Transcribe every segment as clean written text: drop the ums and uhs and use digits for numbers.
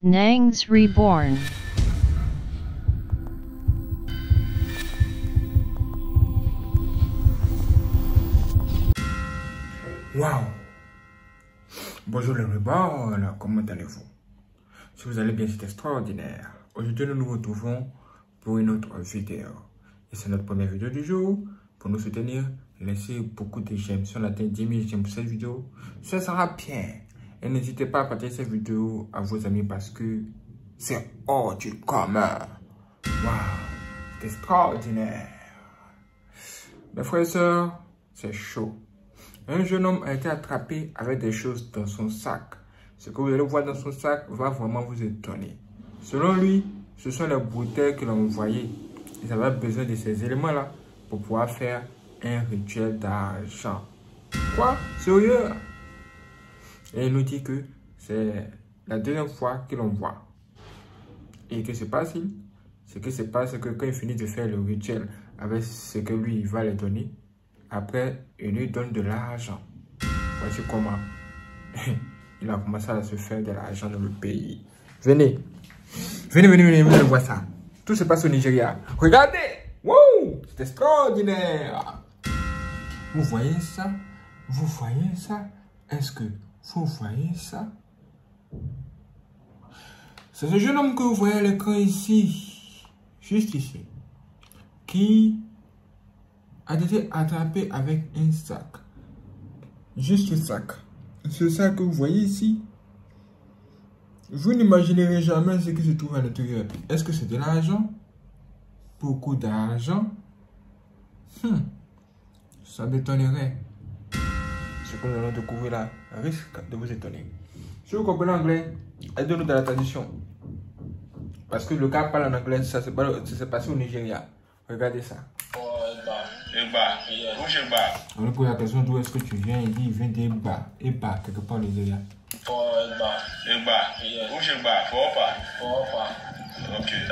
Nangs Reborn. Waouh! Bonjour les Reborn, comment allez-vous? Si vous allez bien, c'est extraordinaire. Aujourd'hui, nous nous retrouvons pour une autre vidéo. Et c'est notre première vidéo du jour. Pour nous soutenir, laissez beaucoup de j'aime. Si on atteint 10 000 j'aime pour cette vidéo, ça sera bien. Et n'hésitez pas à partager cette vidéo à vos amis parce que c'est hors du commun. Waouh! C'est extraordinaire. Mes frères et sœurs, c'est chaud. Un jeune homme a été attrapé avec des choses dans son sac. Ce que vous allez voir dans son sac va vraiment vous étonner. Selon lui, ce sont les bouteilles que l'on envoyait. Ils avaient besoin de ces éléments-là pour pouvoir faire un rituel d'argent. Quoi? Sérieux? Et il nous dit que c'est la deuxième fois que l'on voit. Et que c'est passe-t-il? Ce qui se passe, c'est que quand il finit de faire le rituel avec ce que lui il va les donner, après, il lui donne de l'argent. Voici comment il a commencé à se faire de l'argent dans le pays. Venez. Venez, vous allez voir ça. Tout se passe au Nigeria. Regardez. Wow, c'est extraordinaire. Vous voyez ça? Vous voyez ça? Est-ce que vous voyez ça? C'est ce jeune homme que vous voyez à l'écran ici. Juste ici. Qui a été attrapé avec un sac. Juste ce sac. Ce sac que vous voyez ici. Vous n'imaginerez jamais ce qui se trouve à l'intérieur. Est-ce que c'est de l'argent? Beaucoup d'argent? Ça m'étonnerait. Ce que nous allons découvrir là risque de vous étonner. Si vous comprenez l'anglais, aidez-nous dans la traduction. Parce que le gars parle en anglais, ça s'est passé au Nigeria. Regardez ça. On lui pose la question d'où est-ce que tu viens. Il dit il vient d'Eba. Eba, quelque part au Nigeria. Okay.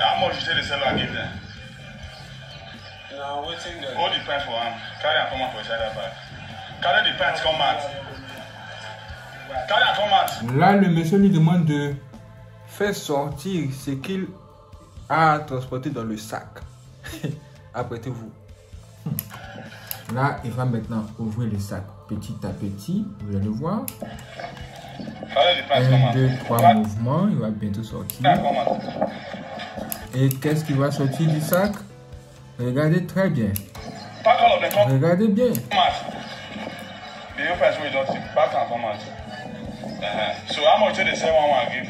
How much you say the seller give them? No, waiting there. Hold the pants for him. Carry and come out for inside that bag. Carry the pants, come out. Carry and come out. Là, le monsieur lui demande de faire sortir ce qu'il a transporté dans le sac. Apprêtez-vous. Là, il va maintenant ouvrir le sac petit à petit. Vous allez voir. 1, 2, 3 mouvements. Il va bientôt sortir. Et qu'est-ce qui va sortir du sac? Regardez très bien. Regardez bien.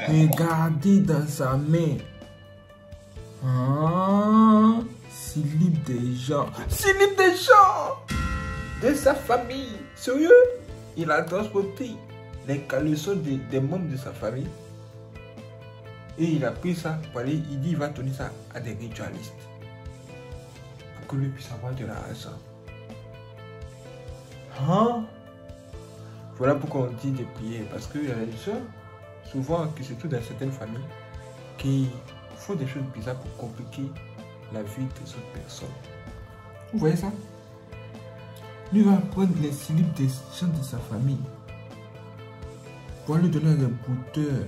Regardez dans sa main. Ah, slip des gens. Slip des gens de sa famille. Sérieux? Il a transporté les caleçons des membres de sa famille. Et il a pris ça pour aller, il dit il va donner ça à des ritualistes. Pour que lui puisse avoir de l'argent. Hein? Voilà pourquoi on dit de prier. Parce qu'il y a des sœurs, souvent, qui se trouvent dans certaines familles, qui font des choses bizarres pour compliquer la vie des autres personnes. Vous voyez ça? Lui va prendre les slips des gens de sa famille pour lui donner des bouteurs.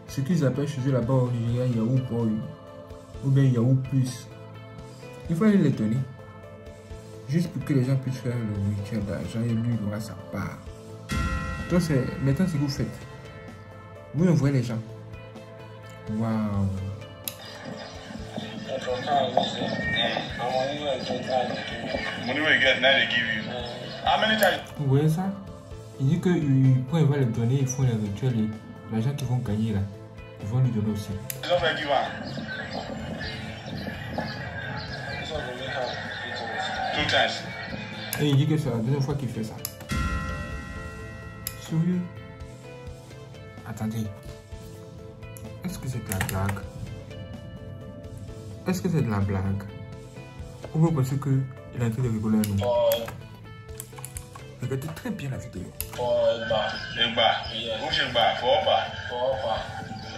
Ce qu'ils appellent chez eux là-bas au Nigeria Yahoo Boy ou bien Yahoo Plus. Il faut aller les donner juste pour que les gens puissent faire le rituel d'argent et lui il aura sa part. Donc maintenant ce que vous faites, vous envoyez les gens. Waouh! Vous voyez ça? Il dit que quand il va les donner, ils font les rituels et l'argent qu'ils vont gagner là, ils vont lui donner aussi. Et il dit que c'est la deuxième fois qu'il fait ça. Sérieux? Attendez. Est-ce que c'est de la blague? Est-ce que c'est de la blague? Ou vous pensez qu'il est en train de rigoler à nous? Regardez très bien la vidéo.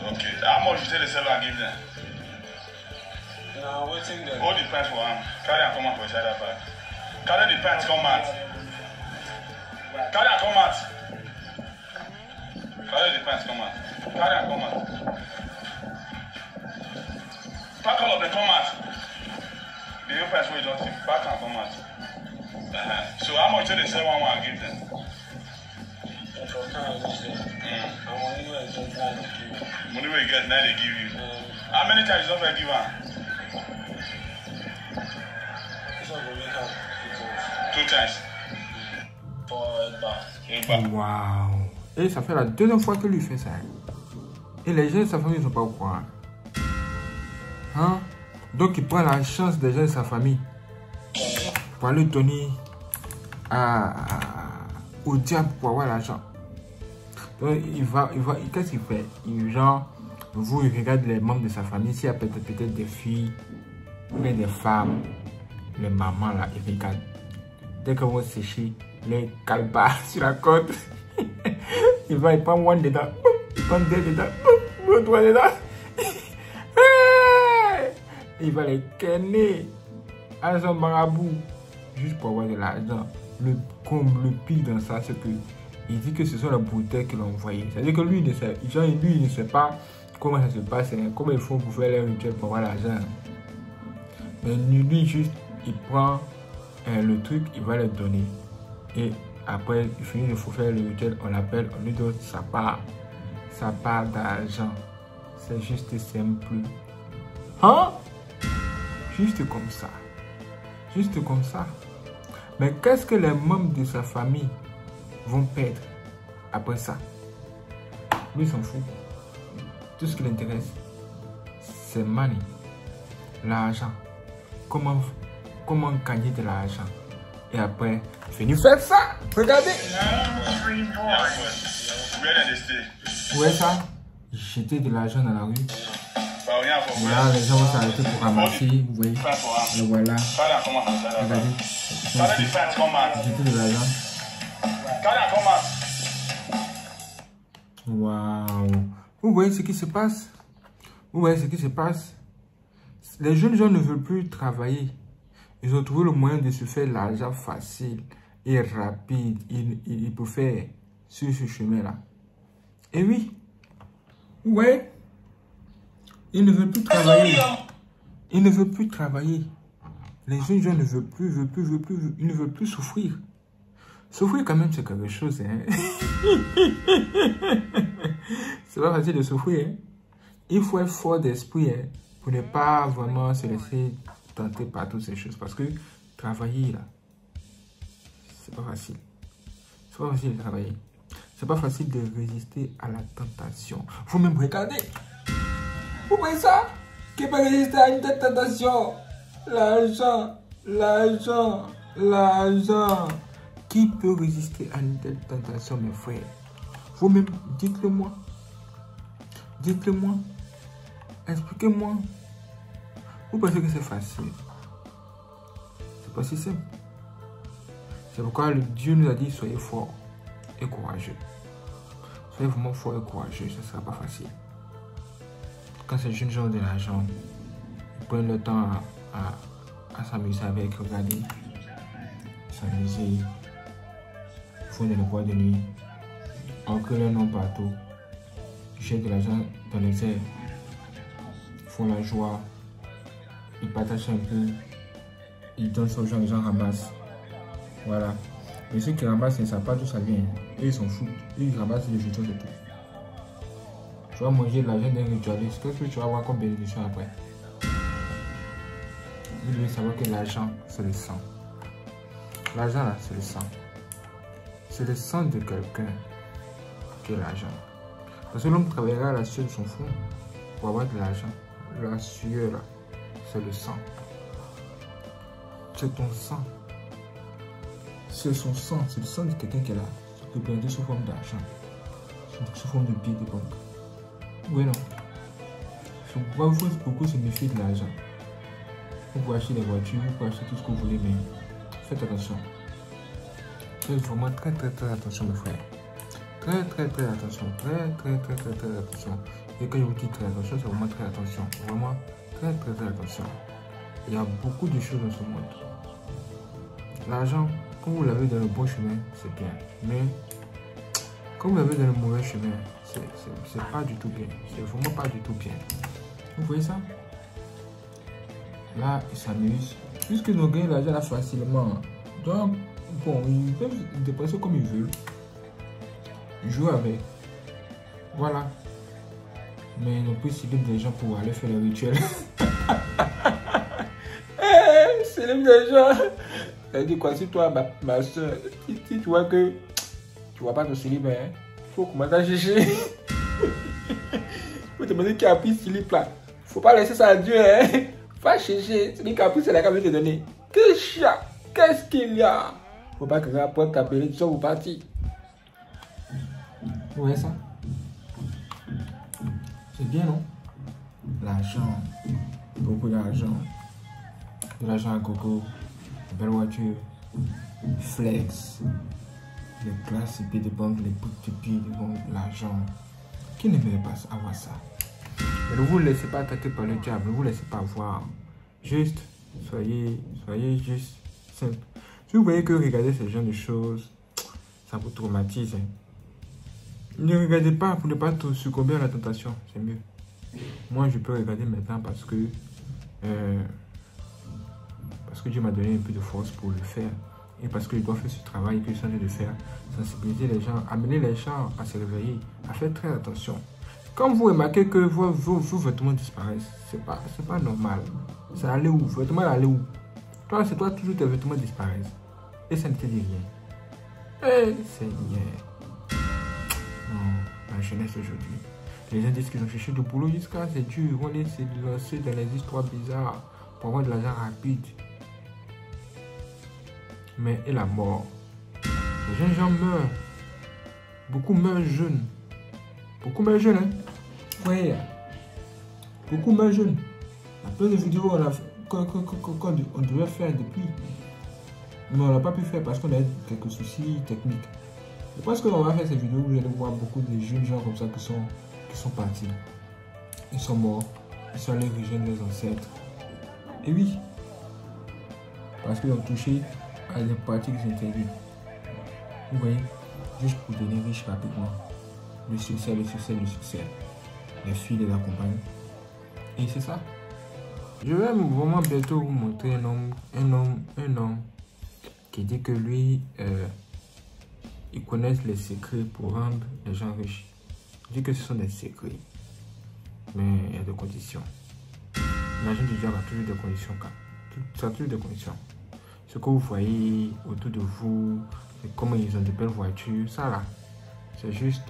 Okay. How much you say the seller give them? No, waiting there. Hold the pants for him. Carry and come out for inside that bag. Carry the pants, come out. Carry and come out. Carry the pants, come out. Carry and come out. price where you don't take back and format. So how much do they sell one and give them? Money where you get, now they give you. How many times you don't give one? 2 times. Waouh. Et ça fait la deuxième fois que lui fait ça. Et les gens de sa famille ne sont pas au courant. Hein? Donc il prend la chance des gens de sa famille pour aller donner au diable pour avoir l'argent. Donc qu'est-ce qu'il fait? Il regarde les membres de sa famille, s'il y a peut-être des filles ou bien des femmes, les mamans là, il regarde. Dès qu'on va sécher les calbas sur la côte, il prend one dedans, il prend 2 dedans, 3 dedans. Il va les kenner à son marabout juste pour avoir de l'argent. Le pire dans ça, c'est que il dit que ce sont les bouteilles qu'il a envoyées. C'est-à-dire que lui, il ne sait pas comment ça se passe, comment ils font pour faire les rituels pour avoir l'argent. Mais lui, juste, il prend le truc, il va le donner. Et après, il finit de faire le rituel, on l'appelle, on lui donne sa part d'argent. C'est juste simple. Hein? Juste comme ça. Juste comme ça. Mais qu'est-ce que les membres de sa famille vont perdre après ça? Lui, il s'en fout. Tout ce qui l'intéresse, c'est money. L'argent. Comment gagner de l'argent. Et après, finir faire ça. Regardez. Où est ça? Jeter de l'argent dans la rue. Voilà, les gens vont s'arrêter pour ramasser, vous voyez. Et voilà. Regardez. Jeter de l'argent. Waouh. Vous voyez ce qui se passe? Vous voyez ce qui se passe? Les jeunes gens ne veulent plus travailler. Ils ont trouvé le moyen de se faire l'argent facile et rapide. Ils peuvent faire sur ce chemin-là. Et oui. Ouais. Ils ne veulent plus travailler. Ils ne veulent plus travailler. Les jeunes gens ne veulent plus, ils ne veulent plus souffrir. Souffrir quand même, c'est quelque chose. Hein? C'est pas facile de souffrir. Hein? Il faut être fort d'esprit hein, pour ne pas vraiment se laisser tenter par toutes ces choses. Parce que travailler là, c'est pas facile. C'est pas facile de travailler. C'est pas facile de résister à la tentation. Faut même regarder. Vous voyez ça? Qui peut résister à une telle tentation? L'argent, l'argent, l'argent. Qui peut résister à une telle tentation, mes frères? Vous-même, dites-le moi. Dites-le moi. Expliquez-moi. Vous pensez que c'est facile? C'est pas si simple. C'est pourquoi le Dieu nous a dit soyez forts et courageux. Soyez vraiment forts et courageux, ça ne sera pas facile. Quand ces jeunes gens ont de l'argent, ils prennent le temps à s'amuser avec, regarder, s'amuser, ils font des boîtes de nuit, ancrent leur nom partout, ils jettent de l'argent dans les airs, ils font la joie, ils partagent un peu, ils donnent aux gens, les gens ramassent. Voilà. Et ceux qui ramassent ne savent pas d'où ça vient. Eux, ils s'en foutent. Eux, ils ramassent les jetons de tout. Tu vas manger de l'argent d'un ritualiste. Qu'est-ce que tu vas avoir comme bénédiction après? Vous devez savoir que l'argent, c'est le sang. L'argent, là, c'est le sang. C'est le sang de quelqu'un qui est l'argent. Parce que l'homme travaillera à la sueur de son front pour avoir de l'argent. La sueur, là, c'est le sang. C'est ton sang. C'est son sang. C'est le sang de quelqu'un qui est là. Qui peut être sous forme d'argent. Sous forme de billets de banque. Oui, non. Il faut beaucoup se méfier de l'argent. Vous pouvez acheter des voitures, vous pouvez acheter tout ce que vous voulez, mais faites attention. Faites vraiment très attention, mes frères. Très attention. Très attention. Et quand je vous dis très attention, c'est vraiment très attention. Vraiment très attention. Il y a beaucoup de choses dans ce monde. L'argent, quand vous l'avez dans le bon chemin, c'est bien. Mais quand vous l'avez dans le mauvais chemin, c'est pas du tout bien. C'est vraiment pas du tout bien. Vous voyez ça? Là, il s'amuse. puisqu'ils ont gagné l'argent là facilement, donc bon, ils peuvent dépenser comme ils veulent. Jouer avec. Voilà. Mais ils n'ont plus célébrer des gens pour aller faire les rituels. Célèbre des gens. Elle dit quoi, si toi, ma soeur, si tu vois que tu vois pas ton célib, il faut commencer à chercher. Il faut te demander qui a pris ce célib là. Faut pas laisser ça à Dieu, hein. Va chercher. Celui qui a pris, c'est la carte de te donner. Qu'est-ce qu'il y a? Faut pas que la porte t'appelle, tu sors vous partir. Vous voyez ça? C'est bien, non? L'argent. Beaucoup d'argent. De l'argent à gogo. De belles voitures. Flex. Les classes IP de banque, les petites pieds de banque, l'argent. Qui n'aimerait pas avoir ça? Mais ne vous laissez pas attaquer par le diable. Ne vous laissez pas voir. Juste, soyez juste simple. Si vous voyez que regarder ce genre de choses, ça vous traumatise. Ne regardez pas pour ne pas succomber à la tentation. C'est mieux. Moi, je peux regarder maintenant parce que Dieu m'a donné un peu de force pour le faire. Et parce que je dois faire ce travail que je suis en train de faire. Sensibiliser les gens, amener les gens à se réveiller, à faire très attention. Quand vous remarquez que vos vêtements disparaissent, c'est pas normal. Ça allait où? Vos vêtements allaient où? Toi, c'est toi, toujours tes vêtements disparaissent. Et ça ne te dit rien. Eh, Seigneur. Non, la jeunesse aujourd'hui. Les gens disent qu'ils ont cherché du boulot jusqu'à c'est dur. Ils vont les lancer dans les histoires bizarres pour avoir de l'argent rapide. Mais et la mort? Les jeunes gens meurent. Beaucoup meurent jeunes. Beaucoup meurent jeunes, hein? Oui. Beaucoup meurent jeunes. Il y a plein de vidéos qu'on devait faire depuis. Mais on n'a pas pu faire parce qu'on a quelques soucis techniques. Je pense qu'on va faire ces vidéos où vous allez voir beaucoup de jeunes gens comme ça qui sont partis. Ils sont morts. Ils sont allés rejoindre les ancêtres. Et oui. Parce qu'ils ont touché à des pratiques interdites. Vous voyez? Juste pour devenir riche rapidement. Le succès. Les filles les accompagnent. Et c'est ça. Je vais vraiment bientôt vous montrer un homme qui dit que lui, il connaît les secrets pour rendre les gens riches. Il dit que ce sont des secrets. Mais il y a des conditions. L'agent du diable a toujours des conditions. Ça a toujours des conditions. Ce que vous voyez autour de vous, comment ils ont de belles voitures, ça là, c'est juste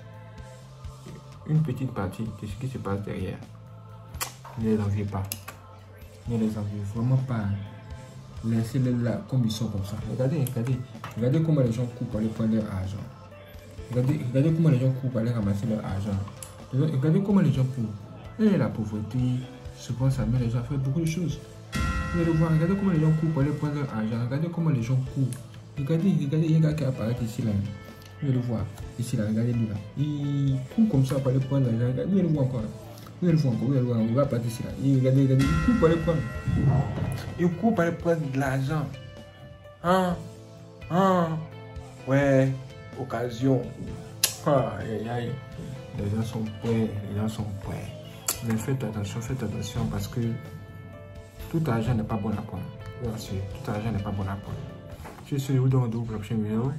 une petite partie de ce qui se passe derrière. Ne les enviez pas. Ne les enviez vraiment pas. Laissez-les là comme ils sont comme ça. Regardez comment les gens courent pour aller prendre leur argent. Regardez comment les gens courent pour aller ramasser leur argent. Regardez comment les gens courent. Et la pauvreté, souvent ça met les gens à faire beaucoup de choses. Vous allez voir, regardez comment les gens courent pour aller prendre leur argent. Regardez comment les gens courent. Regardez, il y a un gars qui apparaît ici là. Vous allez le voir. Ici là, regardez-lui là. Il court comme ça pour aller prendre l'argent. Vous allez le voir encore. Vous allez le voir encore. Vous allez le voir. Il va partir ici là. Regardez, il court pour aller prendre. Il court pour aller prendre de l'argent. Ouais, occasion. Aïe, aïe. Les gens sont prêts. Mais faites attention parce que tout argent n'est pas bon à prendre. Tout argent n'est pas bon à prendre. Je suis vous donne pour la prochaine vidéo.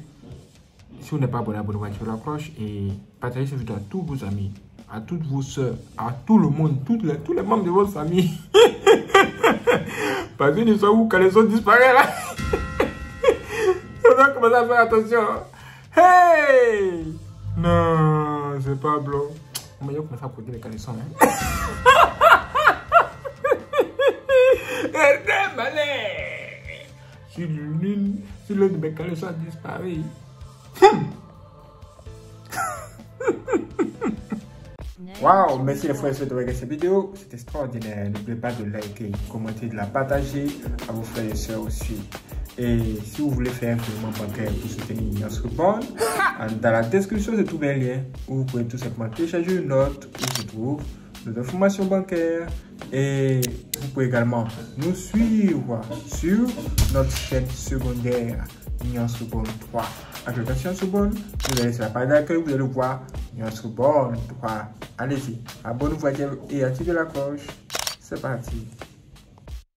Si vous n'êtes pas abonné, abonnez-vous, activez la cloche et partagez cette vidéo à tous vos amis, à toutes vos soeurs, à tout le monde, tous les membres de votre famille. Parce que soit où quand les autres disparaissent là. On doit commencer à faire attention. Hey! Non, c'est pas blanc. On va commencer à porter les caleçons. Hein? Si l'un de mes caleçons a disparu. Waouh, merci les frères et sœurs de regarder cette vidéo. C'est extraordinaire. N'oubliez pas de liker, commenter, de la partager à vos frères et sœurs aussi. Et si vous voulez faire un paiement bancaire pour soutenir notre bande, dans la description, se trouve un lien où vous pouvez tout simplement télécharger une note où se trouvent nos informations bancaires. Et vous pouvez également nous suivre sur notre chaîne secondaire Nuance Bonne 3. Application Bonne, vous allez sur la page d'accueil, vous allez voir Nuance Bonne 3. Allez-y, abonnez-vous et activez la cloche. C'est parti.